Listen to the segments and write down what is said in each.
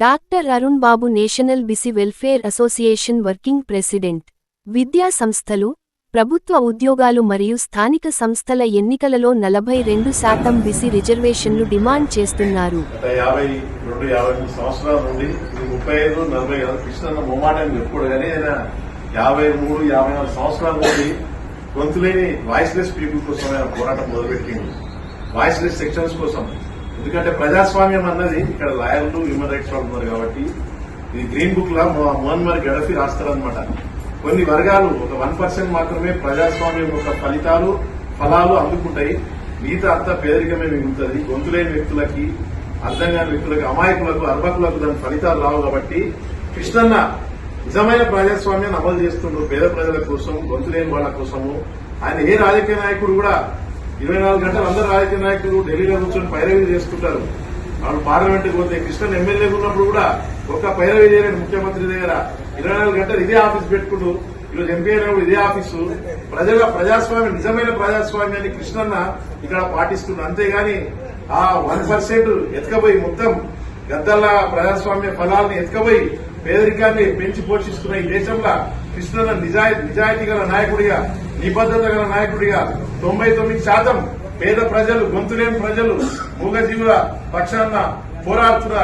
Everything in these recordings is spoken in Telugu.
Doctor Arun Babu national BC welfare association working president. విద్యా సంస్థలు, ప్రభుత్వ ఉద్యోగాలు మరియు స్థానిక సంస్థల ఎన్నికలలో 42% బిసి రిజర్వేషన్లు డిమాండ్ చేస్తున్నారు. 52-53 సంవత్సరాల నుండి 35-40 కృష్ణన్న మొమ్మాటని చెప్పుడు కానీ ఆయన 53-54 సంవత్సరాల నుండి గొంతులేని వాయిస్లెస్ పీపుల్ కోసం ఆయన పోరాటం మొదలుపెట్టింది. వాయిస్లెస్ సెక్షన్స్ కోసం. ఎందుకంటే ప్రజాస్వామ్యం అన్నది ఇక్కడ లాయర్లు, హ్యూమన్ రైట్స్ వాళ్ళు ఉన్నారు కాబట్టి ఇది గ్రీన్ బుక్ లా మొహమ్మద్ గడఫీ రాస్తారనమాట. కొన్ని వర్గాలు ఒక 1% మాత్రమే ప్రజాస్వామ్యం యొక్క ఫలాలు అందుకుంటాయి. మిగతా అంతా పేదరికమే మిగులుతుంది. గొంతులేని వ్యక్తులకి, అర్థం కాని వ్యక్తులకి, అమాయకులకు, అర్భకులకు దాని ఫలితాలు రావు. కాబట్టి కృష్ణన్న నిజమైన ప్రజాస్వామ్యాన్ని అమలు చేస్తుండ్రు. పేద ప్రజల కోసం, గొంతులేని వాళ్ల కోసము. ఆయన ఏ రాజకీయ నాయకుడు కూడా 24 గంటలు అందరు రాజకీయ నాయకులు ఢిల్లీలో కూర్చొని పైరవీ చేసుకుంటారు. వాళ్ళు పార్లమెంట్కి పోతే కృష్ణన్ ఎమ్మెల్యే ఉన్నప్పుడు కూడా ఒక్క పైరవీ చేయలేని ముఖ్యమంత్రి దగ్గర 24 గంటలు ఇదే ఆఫీస్ పెట్టుకుంటూ ఈరోజు ఎంపీ అయినప్పుడు ఇదే ఆఫీసు. ప్రజాస్వామ్యం, నిజమైన ప్రజాస్వామ్యాన్ని కృష్ణన్న ఇక్కడ పాటిస్తున్నారు. అంతేగాని ఆ 1% ఎత్తుకపోయి మొత్తం గద్దల్లా ప్రజాస్వామ్య ఫలాలను ఎత్తుకపోయి పేదరికాన్ని పెంచి పోషిస్తున్న ఈ దేశంలో కృష్ణన్న నిజాయితీ గల నాయకుడిగా, నిబద్దత గల నాయకుడిగా 99% పేద ప్రజలు, గొంతులేని ప్రజలు, మూగజీవుల పక్షాన పోరాడుతున్న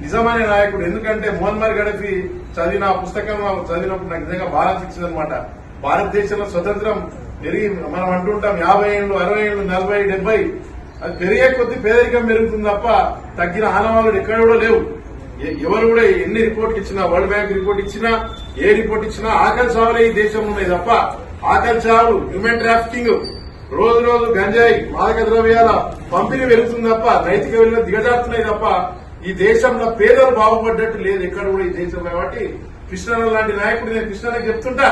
నిజమైన నాయకుడు. ఎందుకంటే మొహమ్మద్ గడఫీ చదివిన పుస్తకం చదివినప్పుడు నాకు నిజంగా బాగా అనిపించింది అనమాట. భారతదేశంలో స్వతంత్రం పెరిగి మనం అంటుంటాం 50 ఏళ్లు, 60 ఏళ్లు, 40, 70 అది పెరిగే కొద్దీ పేదరికం పెరుగుతుంది తప్ప తగ్గిన ఆనవాళ్ళు ఎక్కడ కూడా లేవు. ఎవరు కూడా ఎన్ని రిపోర్ట్ ఇచ్చినా, వరల్డ్ బ్యాంక్ రిపోర్ట్ ఇచ్చినా, ఏ రిపోర్ట్ ఇచ్చినా ఆకలి చావులే ఈ దేశంలో ఉన్నాయి తప్ప ఆకలి చావులు, హ్యూమన్ ట్రాఫికింగ్, రోజు గంజాయి, మాదక ద్రవ్యాల పంపిణీ పెరుగుతుంది తప్ప నైతిక విలువలు దిగజారుతున్నాయి తప్ప ఈ దేశంలో పేదలు బాగుపడ్డట్టు లేదు ఎక్కడ కూడా ఈ దేశంలో. కాబట్టి కృష్ణన్న లాంటి నాయకుడు నేను కృష్ణన్నకి చెప్తుంటా,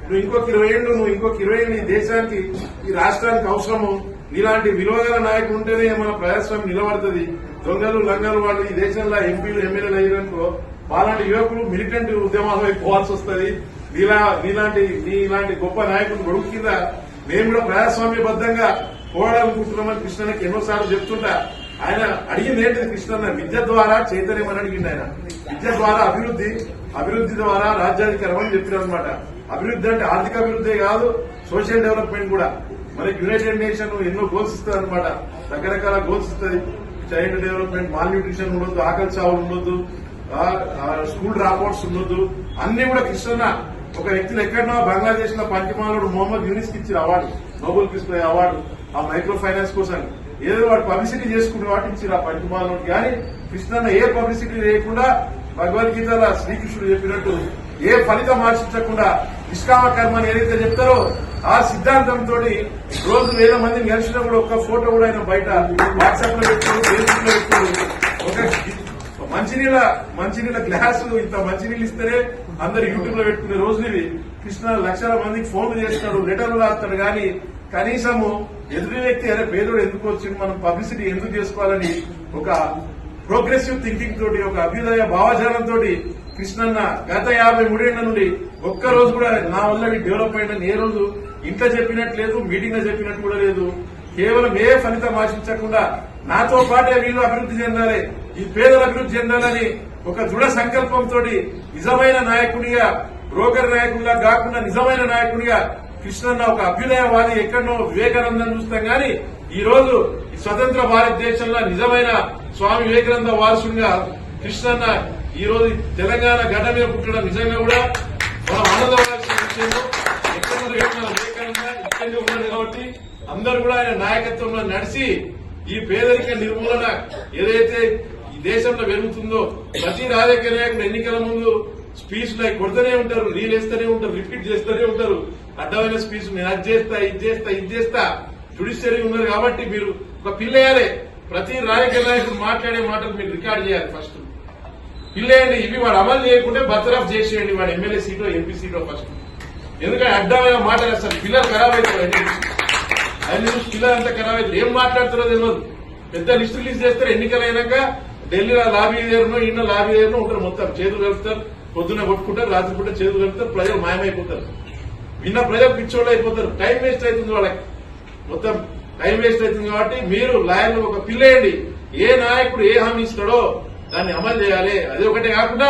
నువ్వు ఇంకొక 20 ఏళ్లు, నువ్వు ఇంకొక 20 ఏళ్లు ఈ దేశానికి, ఈ రాష్ట్రానికి అవసరము. నీలాంటి విలువగల నాయకుడు ఉంటేనే మన ప్రజాస్వామ్యం నిలబడుతుంది. దొంగలు, లంగలు వాళ్ళు ఈ దేశంలో ఎంపీలు, ఎమ్మెల్యేలు అయ్యారనుకో వాళ్ళంటి యువకులు మిలిటెంట్ ఉద్యమాల వైపు పోవాల్సి వస్తుంది. నీలాంటి గొప్ప నాయకుడు గొడుగు కింద మేము కూడా ప్రజాస్వామ్యబద్దంగా పోరాడాలనుకుంటున్నామని కృష్ణన్నకి ఎన్నోసార్లు చెప్తుంటా. ఆయన అడిగింది ఏంటిది కృష్ణన్న? విద్య ద్వారా చైతన్యం అని అడిగింది ఆయన. విద్య ద్వారా అభివృద్ధి ద్వారా రాజ్యాధికారం అని చెప్పినారనమాట. అభివృద్ధి అంటే ఆర్థిక అభివృద్ధి కాదు, సోషల్ డెవలప్మెంట్ కూడా. మనకి యునైటెడ్ నేషన్ ఎన్నో గోల్స్ ఇస్తుంది అనమాట, రకరకాల గోల్స్ ఇస్తుంది. చైల్డ్ డెవలప్మెంట్, మాల్ న్యూట్రిషన్ ఉండొద్దు, ఆకలి చావులు ఉండొద్దు, స్కూల్ డ్రాప్అవుట్స్ ఉండొద్దు. అన్ని కూడా కృష్ణన్న ఒక వ్యక్తిని ఎక్కడన్నా బంగ్లాదేశ్ లో పంచమాలుడు మొహమ్మద్ యూనిస్ కి ఇచ్చిన అవార్డు, నోబెల్ పీస్ అవార్డు ఆ మైక్రో ఫైనాన్స్ కోసం ఏదో వాడు పబ్లిసిటీ చేసుకునే వాటి ఇచ్చారు ఆ పంచమాలుడు. కానీ కృష్ణన్న ఏ పబ్లిసిటీ లేకుండా భగవద్గీతలో శ్రీకృష్ణుడు చెప్పినట్టు ఏ ఫలితం ఆశించకుండా నిష్కామ కర్మని ఏదైతే చెప్తారో ఆ సిద్ధాంతంతో రోజు 1000 మందిని కలిసినా కూడా ఒక్క ఫోటో కూడా ఆయన బయట వాట్సాప్ లో పెట్టారు, ఫేస్బుక్ లో పెట్టారు. ఒక మంచినీళ్ళ గ్లాసు ఇంత మంచినీళ్ళు ఇస్తేనే అందరు యూట్యూబ్ లో పెట్టుకునే రోజులు కృష్ణ లక్షల మందికి ఫోన్లు చేస్తాడు, లెటర్లు రాస్తాడు. కానీ కనీసము ఎదుటి వ్యక్తి అరే పేదోడు ఎందుకు వచ్చింది, మనం పబ్లిసిటీ ఎందుకు చేసుకోవాలని ఒక ప్రోగ్రెసివ్ థింకింగ్ తోటి, ఒక అభ్యుదయ భావజాలంతో కృష్ణన్న గత 53 ఏళ్ల నుండి ఒక్కరోజు కూడా నా వల్ల డెవలప్ అయిందని ఏ రోజు ఇంట్లో చెప్పినట్టు లేదు, మీటింగ్ లో చెప్పినట్టు కూడా లేదు. కేవలం ఏ ఫలితం ఆశించకుండా నాతో పాటే వీళ్ళు అభివృద్ధి చెందాలి, ఈ పేదలు అభివృద్ధి చెందాలని ఒక దృఢ సంకల్పంతో నిజమైన నాయకుడిగా, బ్రోకర్ నాయకుడిగా కాకుండా నిజమైన నాయకుడిగా కృష్ణన్న ఒక అభ్యుదయవాది. ఎక్కడో వివేకానందం చూస్తాం గాని ఈ రోజు స్వతంత్ర భారతదేశంలో నిజమైన స్వామి వివేకానంద వారసుడిగా కృష్ణన్న ఈ రోజు తెలంగాణ గడ్డ మీద పుట్టడం నిజంగా కూడా మనం ఆనందపడాల్సిన విషయం. ఎక్కడ వివేకానంద ఇక్కడే ఉన్నాడు కాబట్టి అందరూ కూడా ఆయన నాయకత్వంలో నడిచి ఈ పేదరిక నిర్మూలన ఏదైతే ఈ దేశంలో పెరుగుతుందో, ప్రతి రాజకీయ నాయకుడు ఎన్నికల ముందు స్పీచ్లు అవి కొడుతూనే ఉంటారు, రీల్ వేస్తూనే ఉంటారు, రిపీట్ చేస్తూనే ఉంటారు. అడ్డమైన స్పీచ్, నేను అది చేస్తా ఇది చేస్తా. జుడిషియరీ ఉన్నారు కాబట్టి మీరు ఒక పిల్లేయాలి. ప్రతి రాజకీయ నాయకుడు మాట్లాడే మాటలు మీరు రికార్డ్ చేయాలి. ఫస్ట్ పిల్లేయండి, ఇవి వాడు అమలు చేయకుంటే బర్తరఫ్ చేసేయండి వాడు ఎమ్మెల్యే సీటో, ఎంపీ సీటో ఫస్ట్. ఎందుకంటే అడ్డమైన మాటలు వస్తారు, పిల్లలు ఖరాబ్ అవుతారు. అన్ని పిల్లలు అంతా ఖరాబ్ అవుతారు, ఏం మాట్లాడుతారో తెలియదు. పెద్ద లిస్టు చేస్తారు. ఎన్నికలైనాక ఢిల్లీలో లాబీ దగ్గరనో, ఈయన లాబీ దగ్గరనో ఉంటారు. మొత్తం చేతులు కలుపుతారు, పొద్దున కొట్టుకుంటారు, రాత్రి పూట చేతులు కలుపుతారు. ప్రజలు మాయమైపోతారు, విన్న ప్రజలు పిచ్చోళ్ళు అయిపోతారు. టైం వేస్ట్ అవుతుంది వాళ్ళకి, మొత్తం టైం వేస్ట్ అవుతుంది. కాబట్టి మీరు లాయర్లు ఒక పిల్లేయండి. ఏ నాయకుడు ఏ హామీ ఇస్తాడో దాన్ని అమలు చేయాలి. అదే ఒకటే కాకుండా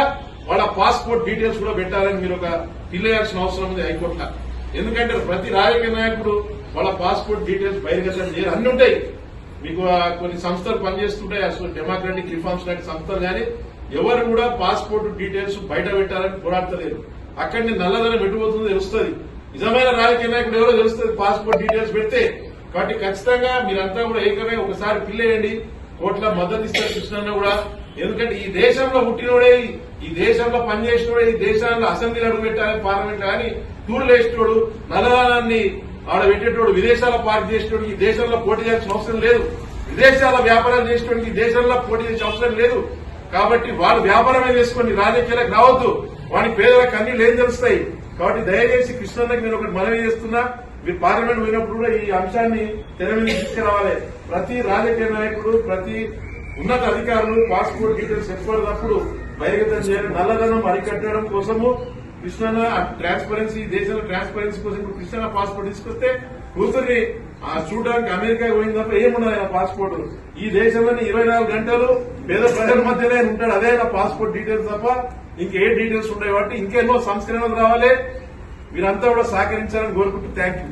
వాళ్ళ పాస్పోర్ట్ డీటెయిల్స్ కూడా పెట్టాలని మీరు ఒక పిల్లేయాల్సిన అవసరం ఉంది హైకోర్టులో. ఎందుకంటే ప్రతి రాజకీయ నాయకుడు వాళ్ళ పాస్పోర్ట్ డీటెయిల్స్ బహిర్గతం చేయాలి. అన్ని ఉంటాయి. మీకు కొన్ని సంస్థలు పనిచేస్తుంటాయి, అసలు డెమోక్రటిక్ రిఫార్మ్స్ లాంటి సంస్థలు, కానీ ఎవరు కూడా పాస్పోర్ట్ డీటెయిల్స్ బయట పెట్టాలని పోరాడతలేరు. అక్కడిని నల్లదనం ఎటుపోతుందో తెలుస్తుంది. నిజమైన రాజకీయ నాయకుడు ఎవరో తెలుస్తుంది పాస్పోర్ట్ డీటెయిల్స్ పెడితే. కాబట్టి ఖచ్చితంగా మీరంతా కూడా ఏకమై ఒకసారి పిల్లేయండి. కోట్ల మద్దతు ఇస్తారు కృష్ణన్న కూడా. ఎందుకంటే ఈ దేశంలో పుట్టినోడే, ఈ దేశంలో పనిచేసినోడే, ఈ దేశంలో అసెంబ్లీలో అడుగు పెట్టాలి, పార్లమెంట్ కానీ టూర్లు వేసేటోడు, నల్లదానాన్ని ఆడ పెట్టేటోడు, విదేశాల పార్టీ చేసేటోడు ఈ దేశంలో పోటీ చేయాల్సిన అవసరం లేదు. విదేశాల వ్యాపారాలు చేసేటోడికి ఈ దేశంలో పోటీ చేసే అవసరం లేదు. కాబట్టి వాళ్ళు వ్యాపారమే చేసుకుని రాజకీయాలకు రావద్దు. వాడి పేదలకు అన్ని ఏం తెలుస్తాయి. కాబట్టి దయచేసి కృష్ణన్నకి నేను ఒకటి మనవి చేస్తున్నా, మీరు పార్లమెంట్ పోయినప్పుడు కూడా ఈ అంశాన్ని తెర మీద తీసుకురావాలి. ప్రతి రాజకీయ నాయకుడు, ప్రతి ఉన్నత అధికారులు పాస్పోర్ట్ డీటెయిల్స్ ఎప్పటికప్పుడు బహిర్గతం చేయాలి. నల్లధనం అరికట్టడం కోసము కృష్ణన్న ట్రాన్స్పరెన్సీ, దేశంలో ట్రాన్స్పరెన్సీ కోసం ఇప్పుడు కృష్ణన్న పాస్పోర్ట్ తీసుకొస్తే కూతుర్ని చూడడానికి అమెరికా పోయిన తప్ప ఏమున్నది ఆయన పాస్పోర్ట్. ఈ దేశంలోని 24 గంటలు పేద ప్రజల మధ్యనే ఉంటాడు. అదే ఆయన పాస్పోర్ట్ డీటెయిల్స్ తప్ప ఇంకే డీటెయిల్స్ ఉంటాయి. కాబట్టి ఇంకెన్నో సంస్కరణలు రావాలి. మీరంతా కూడా సహకరించాలని కోరుకుంటూ థ్యాంక్ యూ.